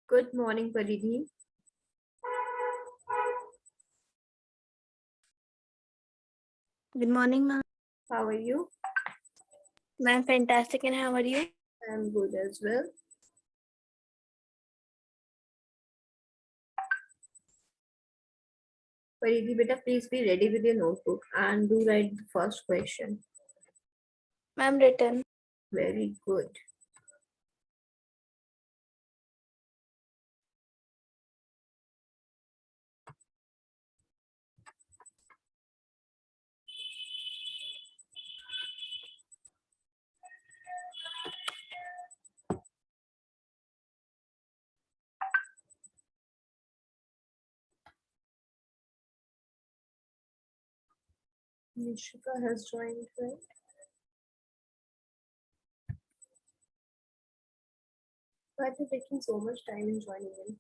Good morning, Paridhi. Good morning, ma'am. How are you? Ma'am, fantastic. And how are you? I'm good as well. Paridhi, beta, please be ready with your notebook and do write the first question. Ma'am, written. Very good. Nishika has joined, right? Why are they taking so much time in joining in?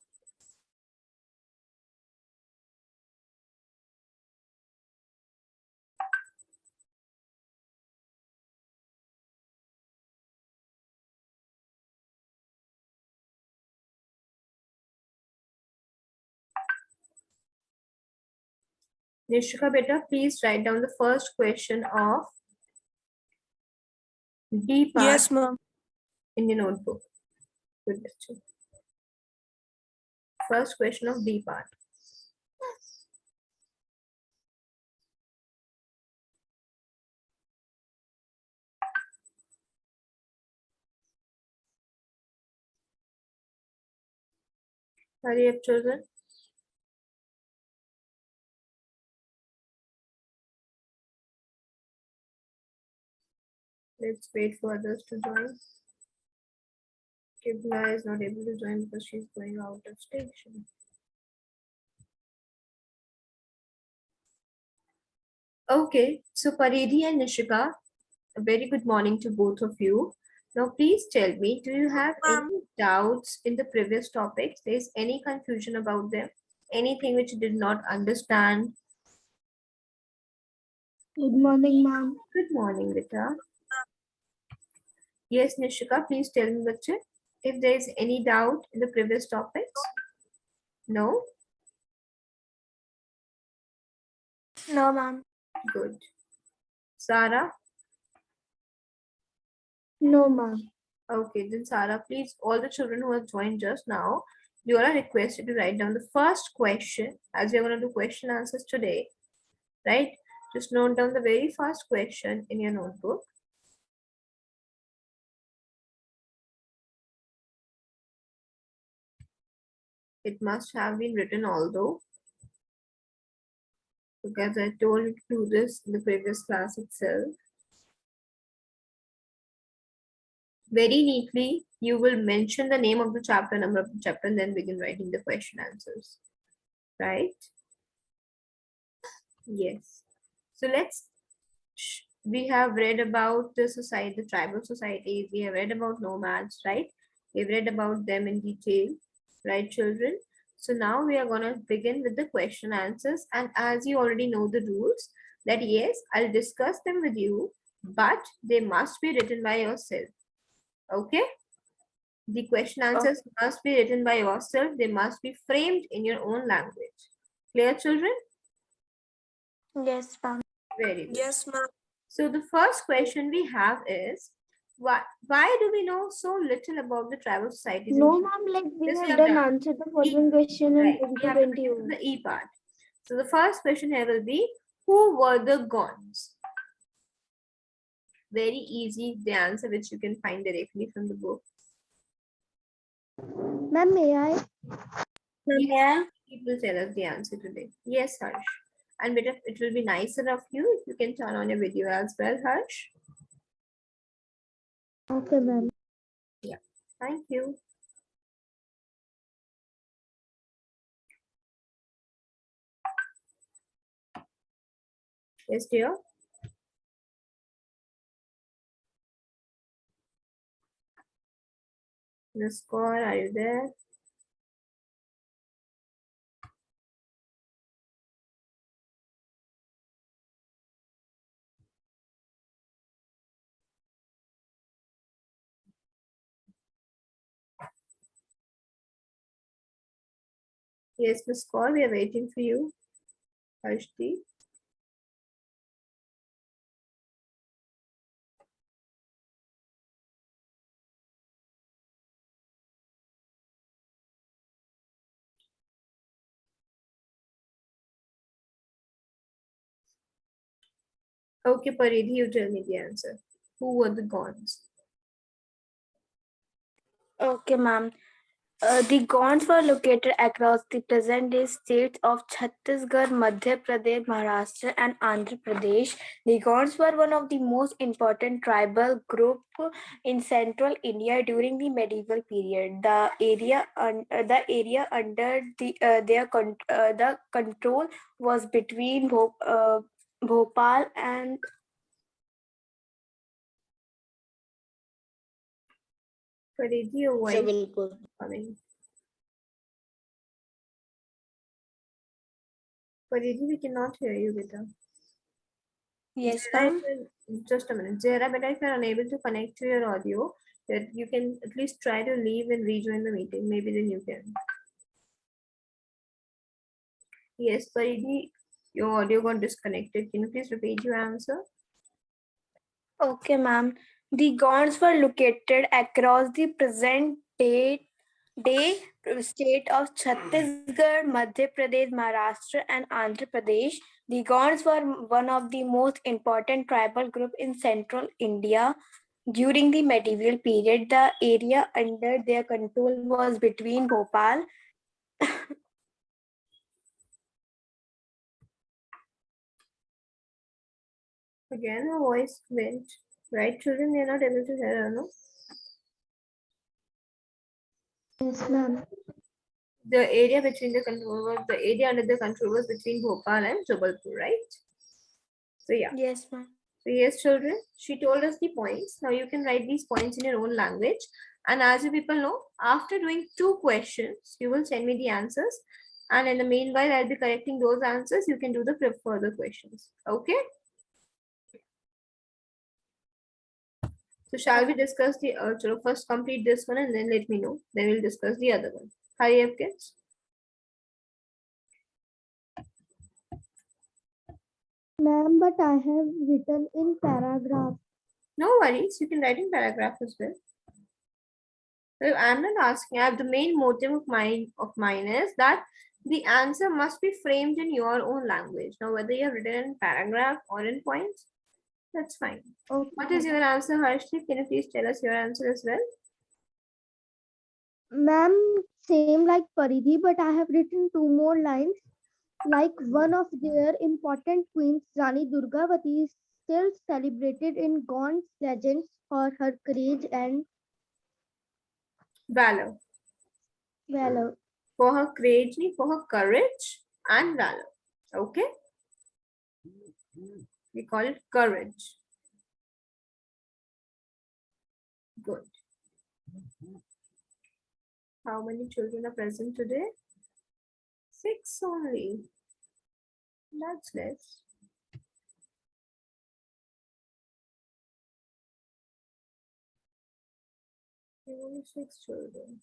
Nishika, beta, please write down the first question of B part Yes, ma'am. in your notebook. Good. First question of B part. Hurry up, children. Let's wait for others to join. Kibla is not able to join because she's going out of station. Okay, so Paridhi and Nishika, a very good morning to both of you. Now, please tell me, do you have any doubts in the previous topics? There's any confusion about them? Anything which you did not understand? Good morning, ma'am. Good morning, Rita. Yes, Nishika, please tell me, Bache, if there is any doubt in the previous topics. No? No, ma'am. Good. Sarah? No, ma'am. Okay, then Sarah, please, all the children who have joined just now, you are requested to write down the first question, as we are going to do question answers today, right? Just note down the very first question in your notebook. It must have been written although, because I told you to do this in the previous class itself. Very neatly, you will mention the name of the chapter, number of the chapter, and then begin writing the question answers, right? Yes. So we have read about the society, the tribal societies. We have read about nomads, right? We've read about them in detail, right, children? So now we are going to begin with the question answers. And as you already know the rules, that yes, I'll discuss them with you, but they must be written by yourself. Okay? The question answers must be written by yourself. They must be framed in your own language. Clear, children? Yes, ma'am. Very good. Yes, ma'am. So the first question we have is, why do we know so little about the tribal societies? No, ma'am. Like we This we have have done done. answer the following question in Right. We have to 2021. the E part. So the first question here will be, who were the Gonds? Very easy, the answer which you can find directly from the book. Ma'am, may I? Yeah. People tell us the answer today. Yes, Harsh. And it will be nicer of you if you can turn on your video as well, Harsh. Okay, ma'am. Thank you. Yes, dear. The score, are you there? Yes, the score, we are waiting for you, Harshdeep. Okay, Paridhi, you tell me the answer. Who were the gods? Okay, ma'am. The Gonds were located across the present-day states of Chhattisgarh, Madhya Pradesh, Maharashtra, and Andhra Pradesh. The Gonds were one of the most important tribal group in central India during the medieval period. The area under the control was between Bhopal and Paridhi, your voice Jabalpur. coming. Paridhi, we cannot hear you, beta. Yes, Zehra, ma'am. just a minute. Zehra, beta, if you're unable to connect to your audio, that you can at least try to leave and rejoin the meeting. Maybe then you can. Yes, Paridhi, your audio got disconnected. Can you please repeat your answer? Okay, ma'am. The Gonds were located across the present day state of Chhattisgarh, Madhya Pradesh, Maharashtra, and Andhra Pradesh. The Gonds were one of the most important tribal group in central India. During the medieval period, the area under their control was between Bhopal. Again, her voice went. Right, children, they're not able to hear her, no? Yes, ma'am. The area between the area under the control was between Bhopal and Jabalpur, right? So yeah. Yes, ma'am. So yes, children, she told us the points. Now you can write these points in your own language. And as you people know, after doing 2 questions, you will send me the answers. And in the meanwhile, I'll be correcting those answers. You can do the further questions. Okay? So shall we discuss the first complete this one and then let me know. Then we'll discuss the other one. Hurry up, kids. Ma'am, but I have written in paragraph. No worries, you can write in paragraph as well. So I'm not asking. I have the main motive of mine is that the answer must be framed in your own language. Now, whether you have written in paragraph or in points, that's fine. Okay. What is your answer, Harshdeep? Can you please tell us your answer as well? Ma'am, same like Paridhi, but I have written 2 more lines. Like one of their important queens, Rani Durgavati, is still celebrated in Gond's legends for her courage and Valor. valor. For her courage and valor. Okay? We call it courage. Good. How many children are present today? 6 only. That's less. Only 6 children.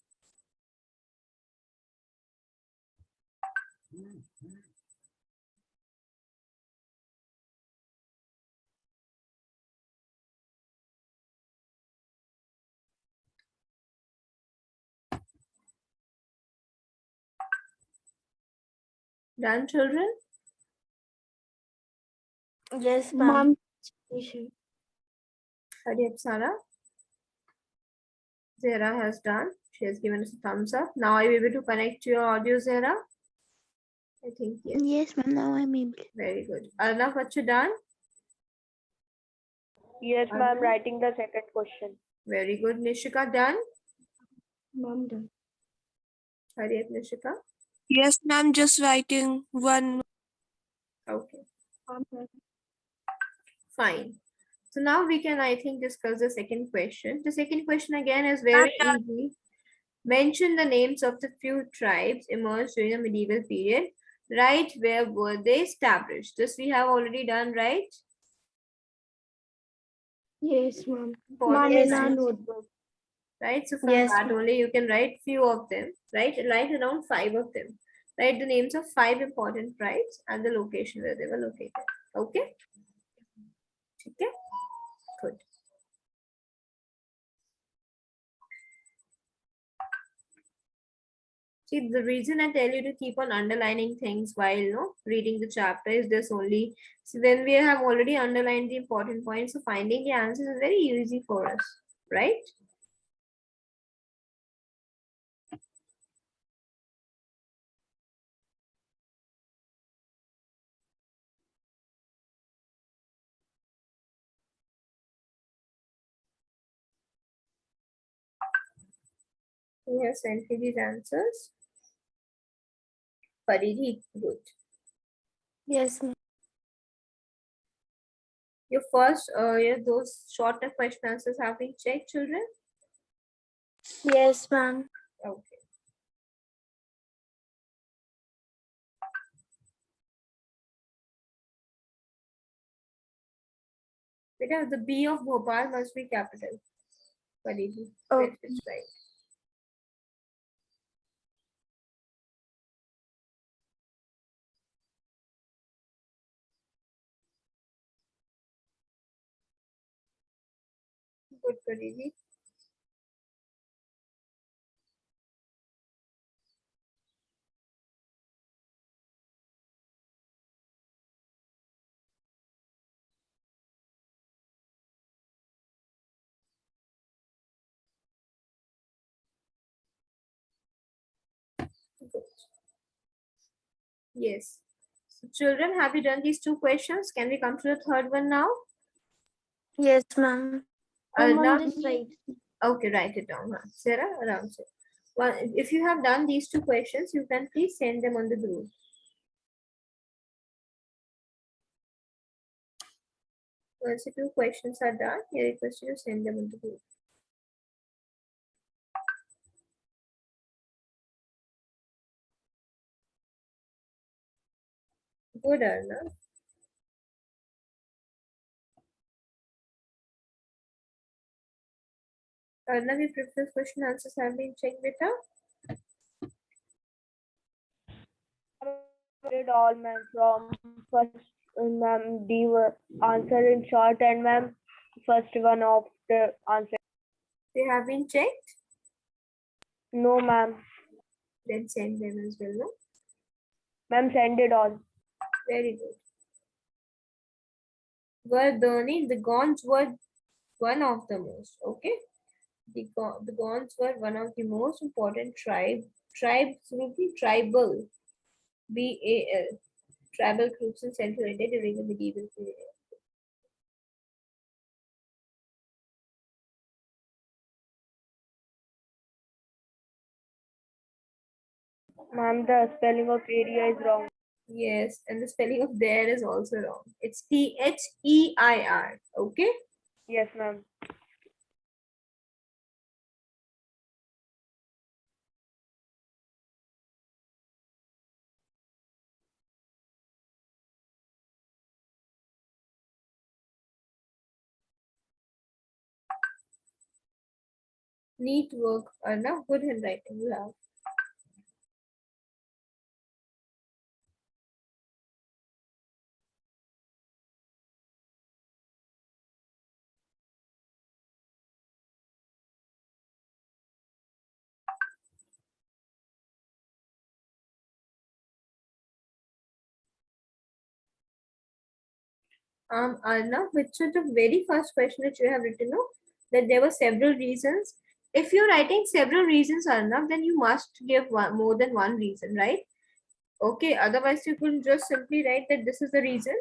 Done, children? Yes, ma'am. Hurry up, Sarah. Zara has done. She has given us a thumbs up. Now are you able to connect to your audio, Zara? I think yes. Yes, ma'am. Now I'm able. Very good. Arnav, what you done? Yes, ma'am, Arnav? writing the second question. Very good. Nishika done? Mom done. Hurry up, Nishika. Yes, ma'am, just writing one. Okay, Mom done. fine. So now we can, I think, discuss the second question. The second question again is very easy. Mention the names of the few tribes emerged during the medieval period. Right, where were they established? This we have already done, right? Yes, ma'am. Important Mom in our questions, notebook. right? So from Yes, that ma'am. only you can write few of them, right? Write around 5 of them. Write the names of 5 important tribes and the location where they were located. Okay? Okay? Good. See, the reason I tell you to keep on underlining things while reading the chapter is this only. So when we have already underlined the important points, so finding the answers is very easy for us, right? We have sent you these answers. Paridi, good. Yes, ma'am. Your first, those shorter question answers have been checked, children? Yes, ma'am. Okay. Because the B of Bhopal must be capital. Paridi, Okay. get it right. Good, Paridi. Good. Yes. So children, have you done these two questions? Can we come to the third one now? Yes, ma'am. Now, Mom just write. okay, write it down. Sarah, around Sarah. Well, if you have done these two questions, you can please send them on the group. Once the two questions are done, you request you to send them on the group. Good, Arna. Arna, the previous question answers have been checked with her. Did all, ma'am, from first, ma'am, D were answer in short, and ma'am, first one of the answer. They have been checked. No, ma'am. Then send them as well. No? Ma'am, send it all. Very good. Vardhani, the Gonds were one of the most. Okay. The Gonds were one of the most important tribes would be tribal, BAL, tribal groups in Central India during the medieval period. Ma'am, the spelling of area is wrong. Yes, and the spelling of there is also wrong. It's Their. Okay. Yes, ma'am. Neat work, Arna. Good handwriting. Love. Arna, which is the very first question that you have written, no? That there were several reasons. If you're writing several reasons, Arna, then you must give more than one reason, right? Okay, otherwise you could just simply write that this is the reason.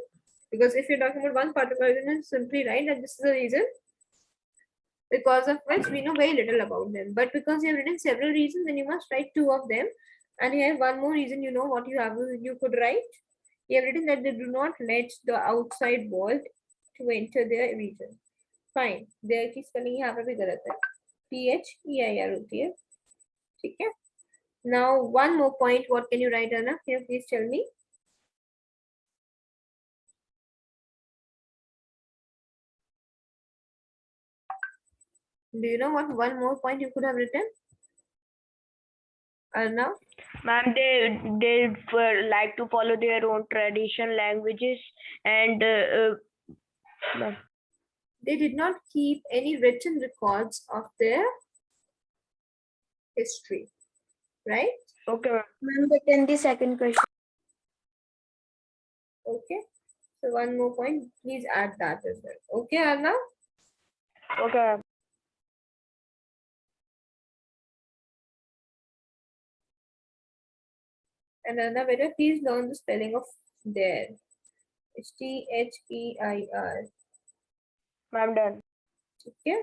Because if you're talking about one particular reason, simply write that this is the reason. because of which we know very little about them. But because you have written several reasons, then you must write two of them. And here one more reason, you know what you have, you could write. You have written that they do not let the outside world to enter their region. Fine. There की spelling यहाँ पे भी गलत है. PHEIR होती है. ठीक है. Now one more point. What can you write, Anna? Can you please tell me? Do you know what one more point you could have written? Arna? Ma'am, they like to follow their own tradition, languages, and ma'am. They did not keep any written records of their history, right? Okay, ma'am. Ma'am, but then the second question. Okay. So one more point, please add that as well. Okay, Arna? Okay, ma'am. And Arna, better please learn the spelling of there. It's THEIR. Ma'am, done. Okay.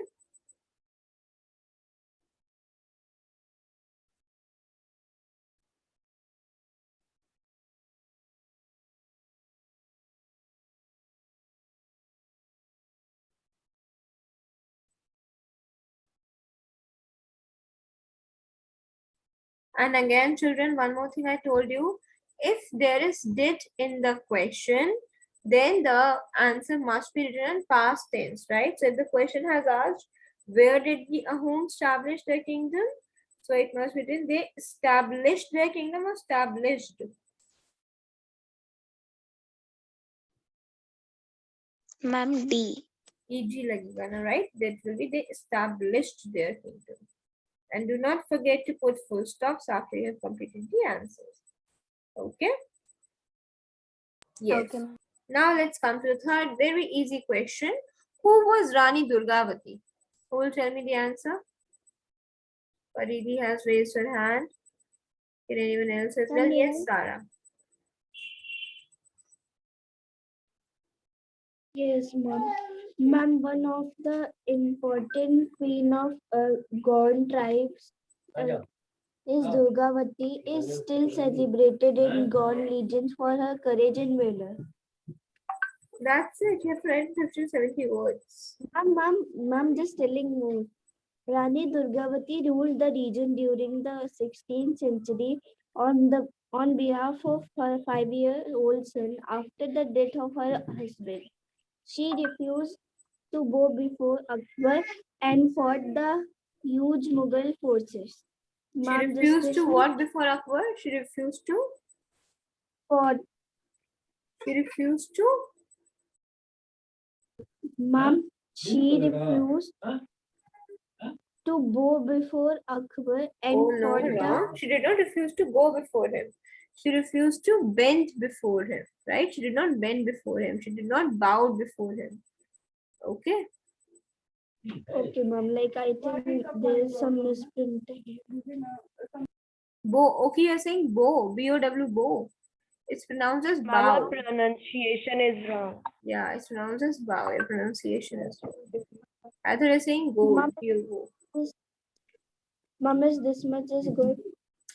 And again, children, one more thing I told you. If there is did in the question, then the answer must be written in past tense, right? So if the question has asked, where did the Ahom establish their kingdom? So it must be written, they established their kingdom or established. Ma'am, D. EG लगेगा ना, right? That will be they established their kingdom. And do not forget to put full stops after you have completed the answers. Okay? Yes. Okay, ma'am. Now let's come to the third very easy question. Who was Rani Durgavati? Who will tell me the answer? Paridi has raised her hand. Can anyone else as well? Yes, Sarah. Yes, ma'am. Ma'am, one of the important queen of Gond tribes is Durgavati, is still celebrated in Gond legends for her courage and valor. That's it. You have read 50-70 words. Ma'am, just telling you. Rani Durgavati ruled the region during the 16th century on behalf of her 5-year-old son after the death of her husband. She refused to bow before Akbar and fought the huge Mughal forces. She Ma'am, refused to what before Akbar? She refused to? fought. She refused to? Ma'am, she refused to bow before Akbar and Oh no, fought the wrong. She did not refuse to go before him. She refused to bend before him, right? She did not bend before him. She did not bow before him. Okay. Okay, ma'am. Like I think there is some misprinting. Bow. Okay, you're saying bow. B-O-W, bow. It's pronounced as Ma'am, bow. your pronunciation is wrong. Yeah, it's pronounced as bow. Your pronunciation is wrong. I thought you're saying go. Ma'am, You go. Ma'am, is this much is good?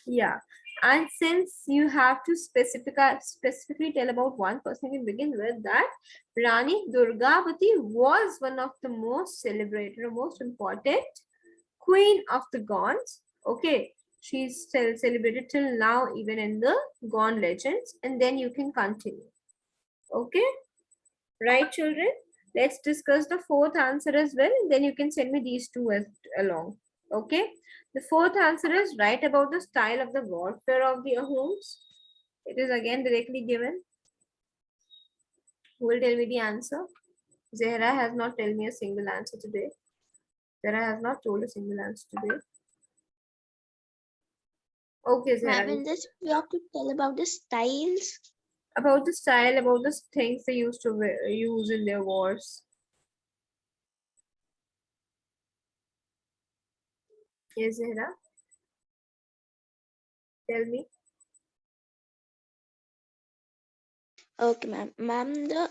Yeah. And since you have to specifically tell about one person, you begin with that Rani Durgavati was one of the most celebrated or most important queen of the Gonds. Okay. She's still celebrated till now, even in the Gond legends. And then you can continue. Okay. Right, children? Let's discuss the fourth answer as well. Then you can send me these two as along. Okay. The fourth answer is write about the style of the warfare of the Ahoms. It is again directly given. Who will tell me the answer? Zehra has not told me a single answer today. Zehra has not told a single answer today. Okay, Ma'am, Zehra. in this we have to tell about the styles. About the style, about the things they used to use in their wars. Yes, Zehra. Tell me. Okay, ma'am. The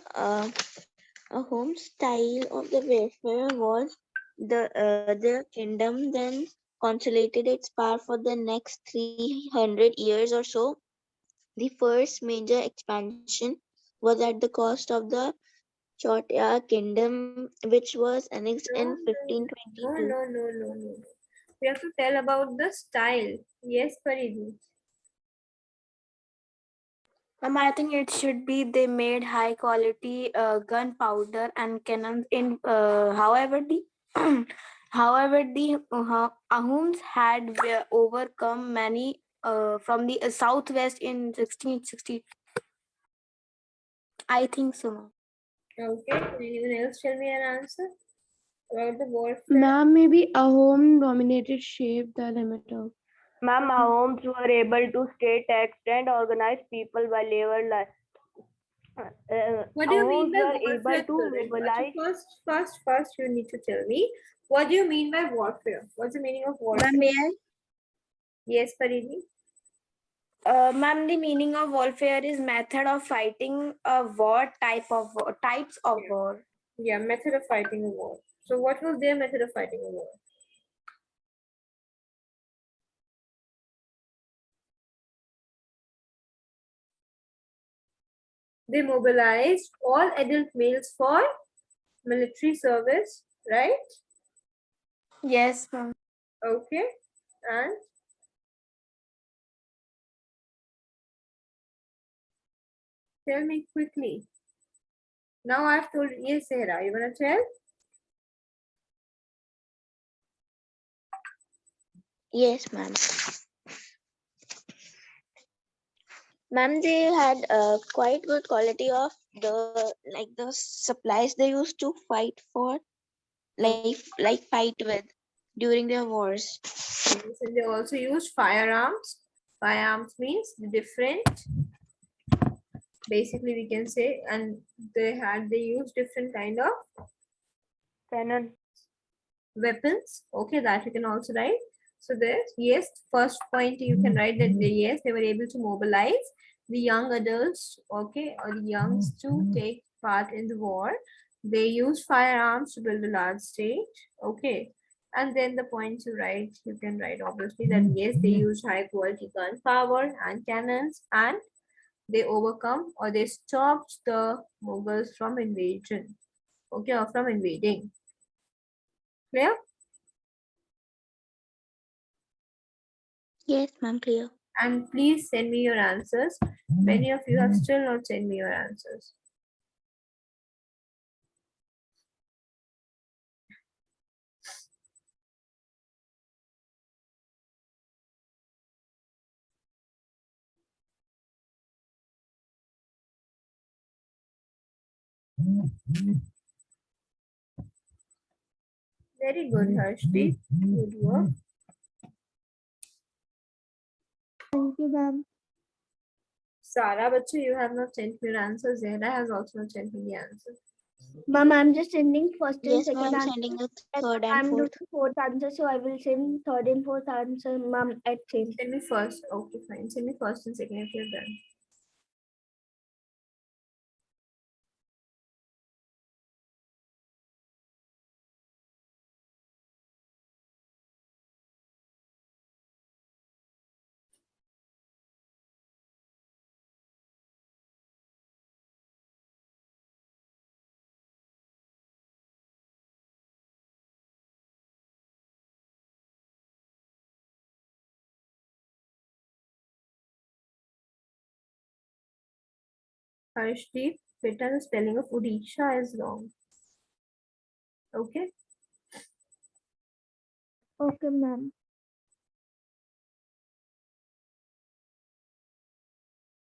home style of the warfare was their kingdom then consolidated its power for the next 300 years or so. The first major expansion was at the cost of the Chautya kingdom, which was annexed No, in no, 1522. no, no, no, no, no. We have to tell about the style. Yes, Paridi. I think it should be they made high quality gunpowder and cannons in however the Ahoms had overcome many from the southwest in 1660. I think so, ma'am. Okay, can anyone else tell me an answer about the warfare? Ma'am, maybe a home dominated shape the limit of. Ma'am, Ahoms were able to stay taxed and organize people while they were What do you mean Ahoms by were able warfare, to children? mobilize. First, you need to tell me what do you mean by warfare? What's the meaning of warfare? Ma'am, may I? Yes, Paridi. Ma'am, the meaning of warfare is method of fighting a war, types of Yeah. war. Yeah, method of fighting a war. So, what was their method of fighting a war? They mobilized all adult males for military service, right? Yes, ma'am. Okay, and tell me quickly. Now I've told yes, Sehra. You wanna tell? Yes, ma'am. Ma'am, they had quite good quality of the supplies they used to fight for, like fight with during their wars. Yes, and they also used firearms. Firearms means the different, basically we can say, and they used different kind of Cannon. weapons. Okay, that you can also write. So there's yes, first point you can write that yes, they were able to mobilize the young adults, okay, or the youngs to take part in the war. They used firearms to build a large state, okay. And then the points you can write obviously that yes, they used high quality gunpowder and cannons, and they overcome or they stopped the Mughals from invasion, okay, or from invading. Clear? Yes, ma'am, clear. And please send me your answers. Many of you have still not sent me your answers. Very good, Harshdeep. Good work. Thank you, ma'am. Sara, Bachu, you have not sent me your answers. Zehra has also not sent me the answer. Ma'am, I'm just sending first and Yes, second ma'am, answer. sending the And third and I'm doing fourth. fourth answer, so I will send third and fourth answer, ma'am, at same. Send me first. Okay, fine. Send me first and second if you're done. Harshdeep, beta, the spelling of Odisha is wrong. Okay. Okay, ma'am.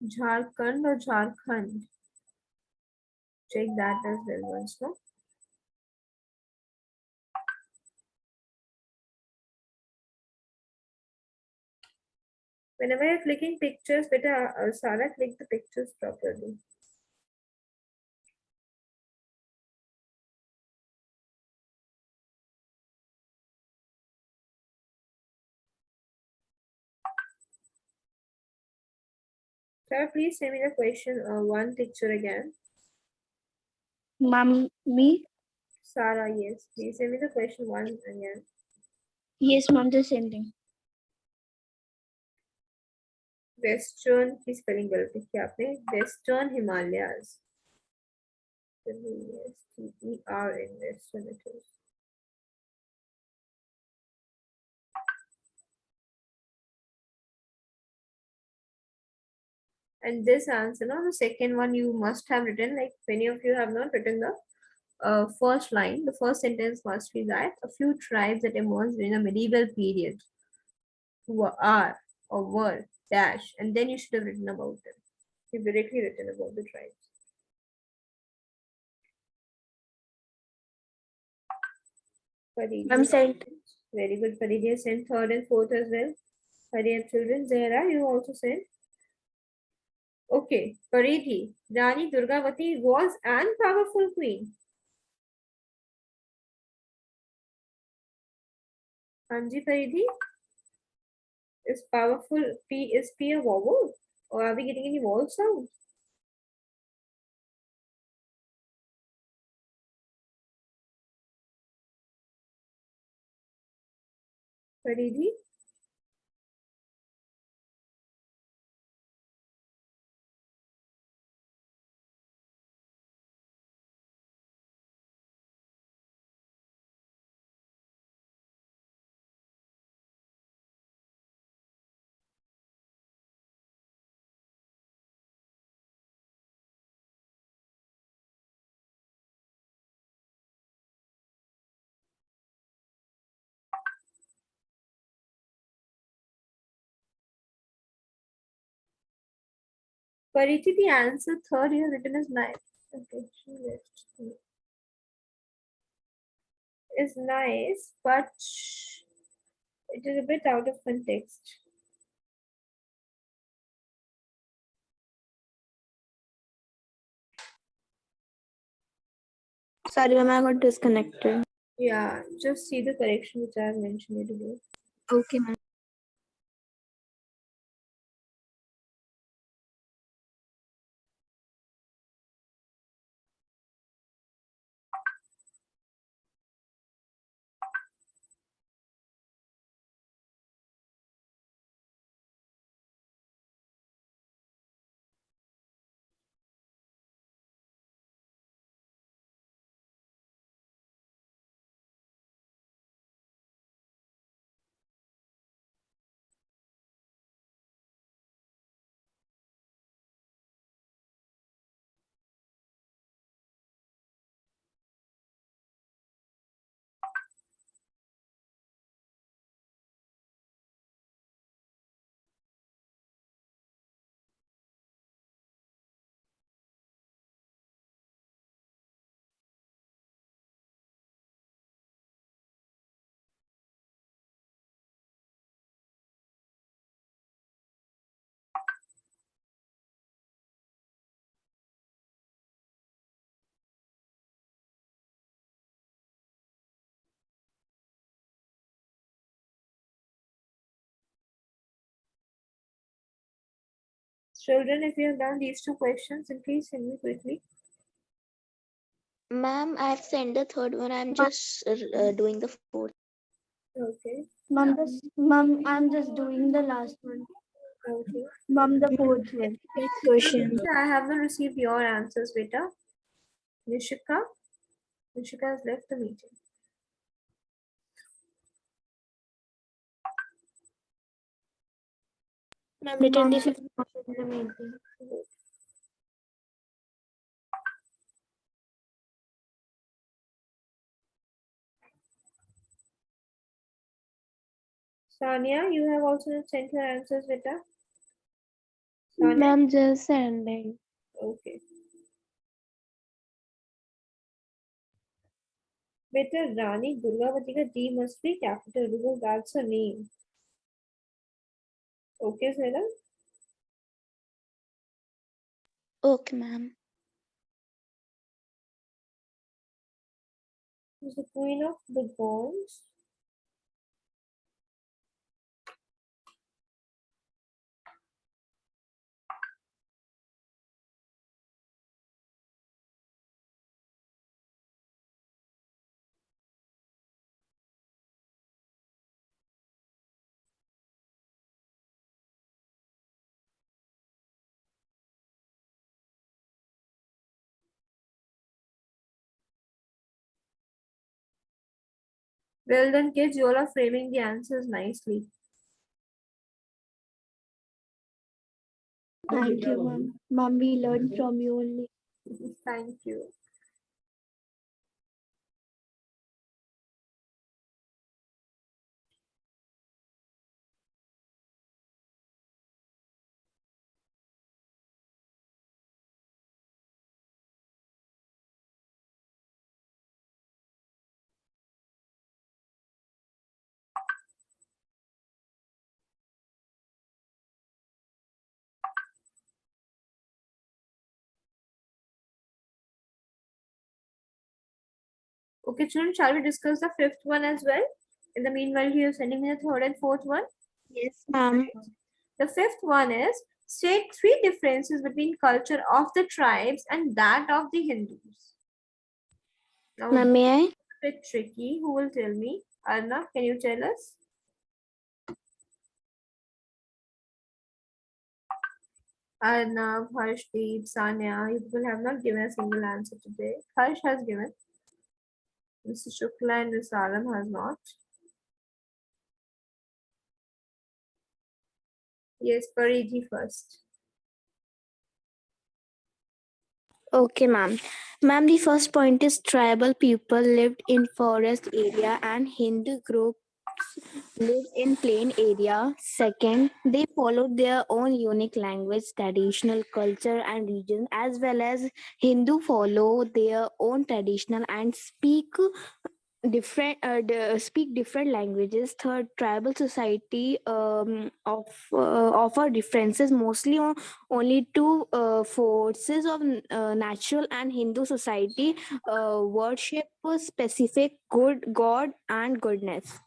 Jharkhand or Jharkhand? Check that as well once, no? Whenever you're clicking pictures, beta, Sara, click the pictures properly. Sara, please send me the question, one picture again. Ma'am, me? Sarah, yes. Please send me the question one again. Yes, ma'am, just sending. Western की spelling गलत लिखी आपने. Western Himalayas. WESTERN Western it is. And this answer, no, the second one you must have written, like many of you have not written the first line. The first sentence must be that a few tribes that emerged during the medieval period are or were dash, and then you should have written about them. You've directly written about the tribes. I'm sent. Very good. Paridhi has sent third and fourth as well. Hurry up, children. Zehra, you also sent. Okay, Paridhi. Rani Durgavati was an powerful queen. Hanji Paridhi. Is powerful is P a vowel? Or are we getting any vowel sound? Paridhi? Paridhi, the answer third you have written is nice. Okay, she left. Is nice, but it is a bit out of context. Sorry, ma'am, I got disconnected. Yeah, just see the correction which I have mentioned to do. Okay, ma'am. Children, if you have done these two questions, then please send me quickly. Ma'am, I've sent the third one. I'm just doing the fourth. Okay. Mom, I'm just doing the last one. Okay. Mom, the fourth one. Next question. I have not received your answers, beta. Nishika? Nishika has left the meeting. Ma'am, written the fifth. Sania, you have also not sent your answers, beta. Sania? Ma'am, just sending. Okay. Beta, Rani Durgavati ka D must be capital because that's her name. Okay, Sarah? Okay, ma'am. She's the queen of the Gonds. Well done, kids. You all are framing the answers nicely. Thank you, ma'am. Ma'am, we learned from you only. Thank you. Okay, children, shall we discuss the fifth one as well? In the meanwhile, you're sending me the third and fourth one. Yes, ma'am. The fifth one is state three differences between culture of the tribes and that of the Hindus. Now, Ma'am, may I? a bit tricky. Who will tell me? Arna, can you tell us? Arnav, Harshdeep, Sanya, you people have not given a single answer today. Harsh has given. Mr. Shukla and Ms. Alam has not. Yes, Pariji first. Okay, ma'am. Ma'am, the first point is tribal people lived in forest area and Hindu groups lived in plain area. Second, they followed their own unique language, traditional culture and region, as well as Hindu follow their own traditional and speak different languages. Third, tribal society offer differences mostly only to forces of natural, and Hindu society worship a specific good god and goodness.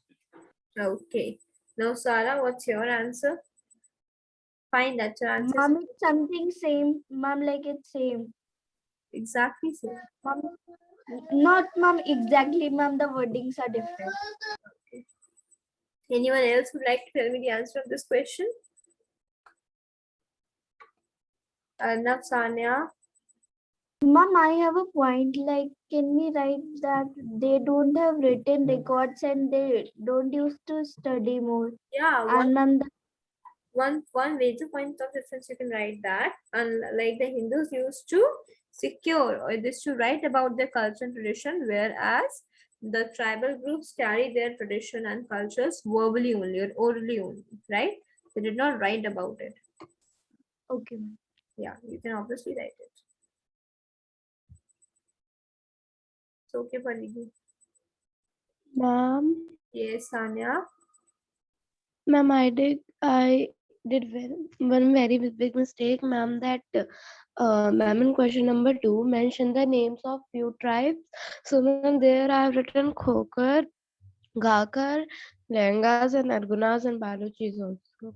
Okay. Now, Sarah, what's your answer? Fine, that's your answer. Ma'am, it's something same. Ma'am, like it's same. Exactly same. Ma'am, not ma'am exactly, ma'am. The wordings are different. Okay. Anyone else would like to tell me the answer of this question? Arnav, Sanya. Ma'am, I have a point. Like, can we write that they don't have written records and they don't used to study more? Yeah, And ma'am, one major point of difference you can write that, unlike the Hindus used to secure or this to write about their culture and tradition, whereas the tribal groups carry their tradition and cultures verbally only or orally only, right? They did not write about it. okay, ma'am. Yeah, you can obviously write it. It's okay, Parigi. Ma'am, Yes, Sanya. ma'am, one very big mistake, ma'am, that ma'am in question number 2 mentioned the names of few tribes. So ma'am, there I have written Khokar, Gakar, Lengas and Argunas and Baluchis also.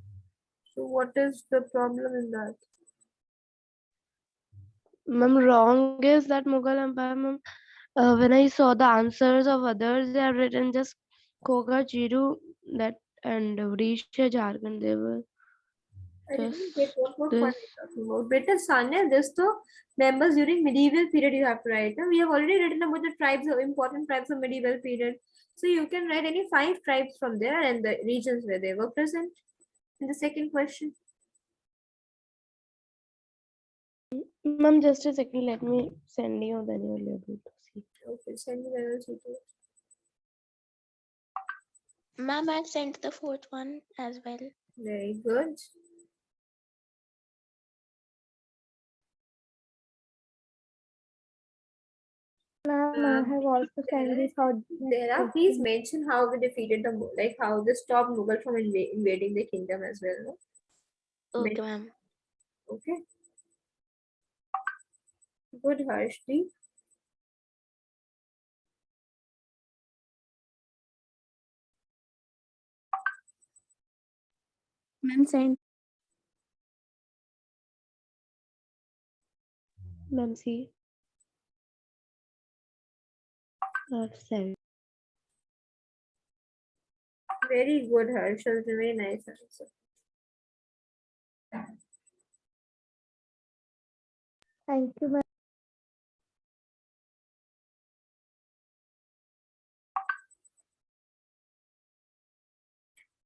So what is the problem in that? Ma'am, wrong is that Mughal Empire, ma'am, when I saw the answers of others, they have written just Khokar, Chiru, that and Odisha, Jharkhand, they were I just didn't get what more point this. you're talking about. Better Sanya, this to members during medieval period you have to write. Now, we have already written about the tribes of important tribes of medieval period. So you can write any 5 tribes from there and the regions where they were present. In the second question. Ma'am, just a second, let me send you, then you'll be able to see. Okay, send me the answer to it. Ma'am, I sent the fourth one as well. Very good. Ma'am, I have also sent this out. Sarah, please mention how we defeated the like how they stopped Mughal from invading the kingdom as well. No? Okay, ma'am. Okay. Good, Harshdi. Ma'am, sent. Ma'am, see, I've sent. Very good, Harshal. Very nice answer. Thank you, ma'am.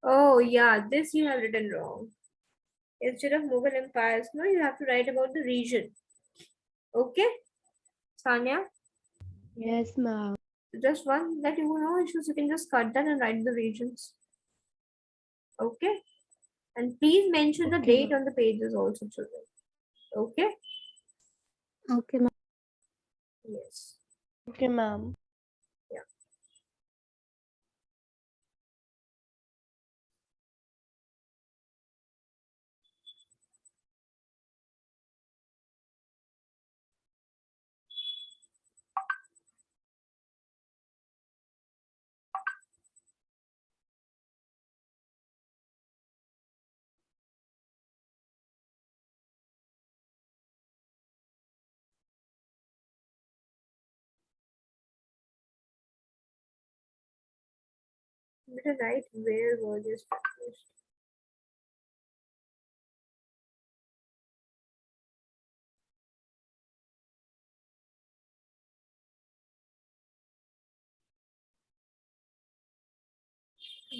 Oh yeah, this you have written wrong. Instead of Mughal empires, no, you have to write about the region. Okay, Sanya? Yes, ma'am. Just one that you know issues, you can just cut that and write the regions. Okay? And please mention the Okay, date ma'am. on the pages also, children. Okay? Okay, ma'am. Yes. Okay, ma'am. Yeah. Better write where word is published.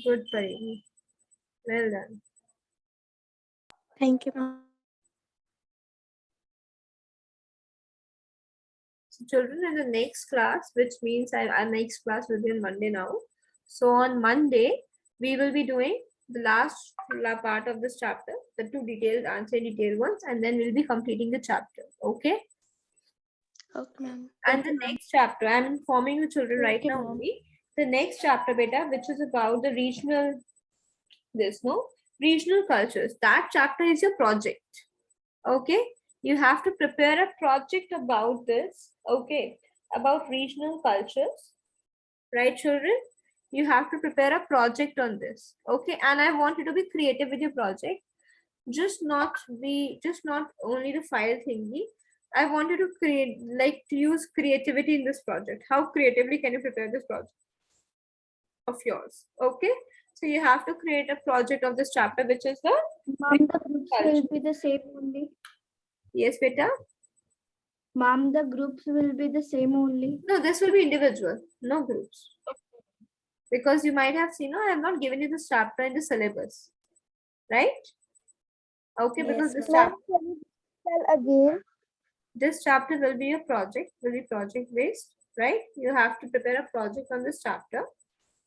Good, Parini. Well done. Thank you, ma'am. So children, in the next class, which means our next class will be on Monday now. So on Monday, we will be doing the last part of this chapter, the two detailed answer detailed ones, and then we'll be completing the chapter. Okay? Okay, ma'am. And the next chapter, I'm informing the children right Okay, now ma'am. only. The next chapter, beta, which is about the regional, this no regional cultures. That chapter is your project. Okay, you have to prepare a project about this. Okay, about regional cultures, right, children? You have to prepare a project on this. Okay, and I want you to be creative with your project. Just not only the file thingy. I want you to create, like, to use creativity in this project. How creatively can you prepare this project of yours? Okay, so you have to create a project of this chapter, which is the Mom, the groups will culture. be the same only. Yes, beta. Mom, the groups will be the same only. No, this will be individual, no groups. Because you might have seen, no, I have not given you this chapter in the syllabus, right? Okay, because Yes, this ma'am. Ma'am, chapter, can you tell again? will be a project, will be project based, right? You have to prepare a project on this chapter,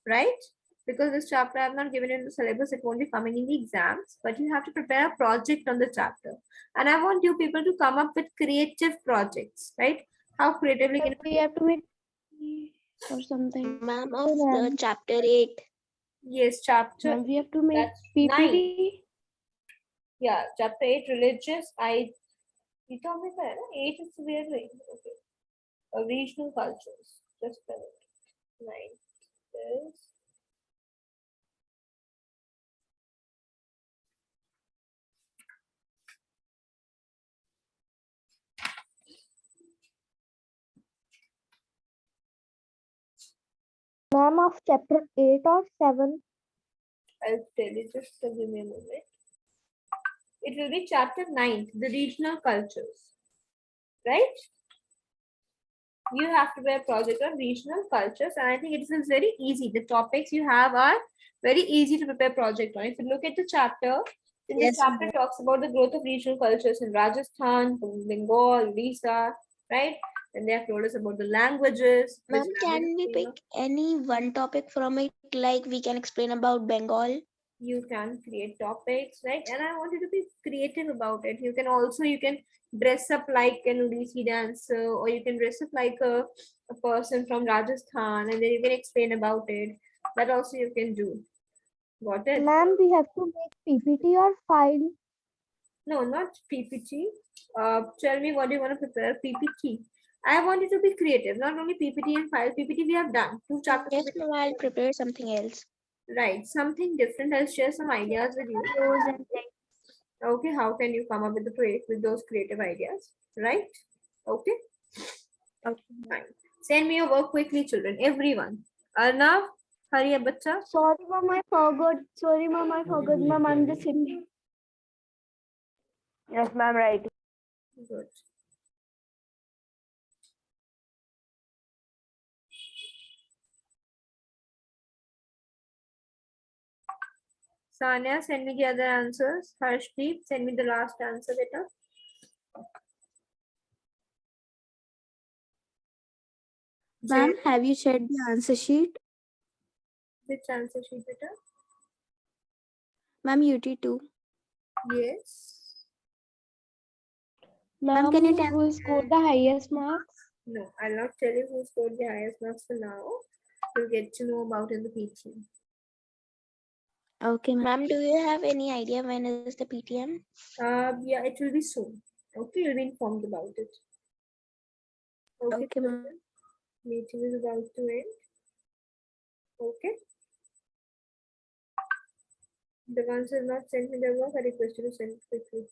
right? Because this chapter I have not given in the syllabus, it won't be coming in the exams, but you have to prepare a project on the chapter. And I want you people to come up with creative projects, right? How creatively can We have to make or something. Ma'am, of Okay, the ma'am. chapter 8. yes, chapter Ma'am, we have to make that's 9. PPT. Yeah, chapter 8 religious. You told me that 8 is weird. Okay. Regional cultures. Just a minute. 9 is Ma'am, of chapter 8 or 7? I'll tell you, just give me a moment. It will be chapter 9, the regional cultures. Right? You have to do a project on regional cultures, and I think it is very easy. The topics you have are very easy to prepare project on. If you look at the chapter, then this Yes, chapter ma'am. talks about the growth of regional cultures in Rajasthan, Bengal, Odisha, right? And they have told us about the languages, which Ma'am, language can we pick any one topic from it? Like we can explain about Bengal. you can create topics, right? And I want you to be creative about it. You can dress up like an Odissi dancer, or you can dress up like a person from Rajasthan, and then you can explain about it. That also you can do. Got it? Ma'am, we have to make PPT or file. No, not PPT. Tell me what you want to prepare. PPT. I want you to be creative, not only PPT and file. PPT we have done. Two chapters Yes, of it. ma'am, I'll prepare something else. Right. Something different. I'll share some ideas with you. Pros and like. Okay, how can you come up with the with those creative ideas, right? Okay, Okay. fine. Send me your work quickly, children. Everyone. Arnav, hurry up, bacha. Sorry, ma'am, I forgot. Sorry, ma'am, I forgot. Ma'am, I'm just sitting. Yes, ma'am, right. Good. Sanya, send me the other answers. Harshdeep, send me the last answer, beta. Ma'am, have you checked the answer sheet? Which answer sheet, beta? Ma'am, UT2. Yes. Ma'am, can you Ma'am, tell? who scored the highest marks? No, I'll not tell you who scored the highest marks for now. You'll get to know about in the PT. Okay, ma'am. Ma'am, do you have any idea when is the PTM? Yeah, it will be soon. Okay, you'll be informed about it. Okay, Okay, ma'am. children. Meeting is about to end. Okay. The ones who have not sent me their work, I request you to send it quickly.